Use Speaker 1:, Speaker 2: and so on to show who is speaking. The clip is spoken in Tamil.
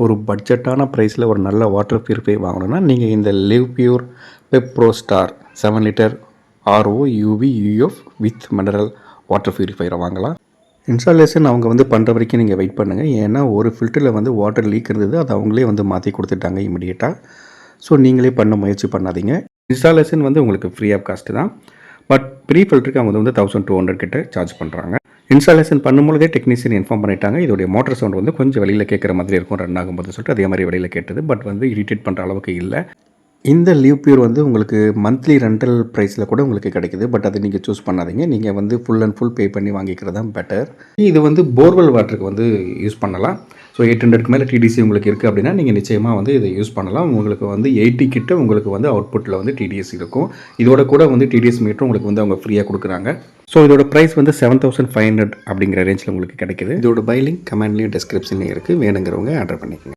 Speaker 1: ஒரு பட்ஜெட்டான ப்ரைஸில் ஒரு நல்ல வாட்டர் பியூரிஃபை வாங்கணும்னா நீங்கள் இந்த Livpure Pepro star 7 litre RO UV UF with mineral water பியூரிஃபையரை வாங்கலாம். இன்ஸ்டாலேஷன் அவங்க வந்து பண்ணுற வரைக்கும் நீங்கள் வெயிட் பண்ணுங்கள். ஏன்னா ஒரு ஃபில்டரில் வந்து வாட்டர் லீக் இருந்தது, அது அவங்களே வந்து மாற்றி கொடுத்துட்டாங்க இமிடியேட்டாக. ஸோ நீங்களே பண்ண முயற்சி பண்ணாதீங்க. இன்ஸ்டாலேஷன் வந்து உங்களுக்கு ஃப்ரீ ஆஃப் காஸ்ட்டு தான். பட் ப்ரீ ஃபில்டருக்கு அவங்க வந்து 1200 கிட்ட சார்ஜ் பண்ணுறாங்க. இன்ஸ்டாலேஷன் பண்ணும்போதே டெக்னீஷியன் இன்ஃபார்ம் பண்ணிட்டாங்க, இதோடைய மோட்டர் சவுண்ட் வந்து கொஞ்சம் வெளியில் கேட்குற மாதிரி இருக்கும் ரன் ஆகும்போது சொல்லிட்டு. அதே மாதிரி வெளியில் கேட்டது, பட் வந்து இரிட்டேட் பண்ணுற அளவுக்கு இல்லை. இந்த லிவ் பியூர் வந்து உங்களுக்கு மந்த்லி ரெண்டல் ப்ரைஸில் கூட உங்களுக்கு கிடைக்குது. பட் அதை நீங்கள் சூஸ் பண்ணாதீங்க. நீங்கள் வந்து ஃபுல் அண்ட் ஃபுல் பே பண்ணி வாங்கிக்கிறது தான் பெட்டர். இது வந்து போர்வெல் வாட்டருக்கு வந்து யூஸ் பண்ணலாம். ஸோ 800க்கு மேலே டிடிசி உங்களுக்கு இருக்குது அப்படின்னா நீங்கள் நிச்சயமாக வந்து இதை யூஸ் பண்ணலாம். உங்களுக்கு வந்து 80 கிட்ட உங்களுக்கு வந்து அவுட்புட்டில் வந்து டிடிஎஸ் இருக்கும். இதோட கூட வந்து டிடிஎஸ் மீட்டரும் உங்களுக்கு வந்து அவங்க ஃப்ரீயாக கொடுக்குறாங்க. ஸோ இதோட ப்ரைஸ் வந்து 7500 அப்படிங்கிற ரேஞ்சில் உங்களுக்கு கிடைக்குது. இதோட பை லிங்க் கமெண்ட்லேயும் டிஸ்கிரிப்ஷன்லேயும் இருக்குது. வேணுங்கிறவங்க ஆர்டர் பண்ணிக்கோங்க.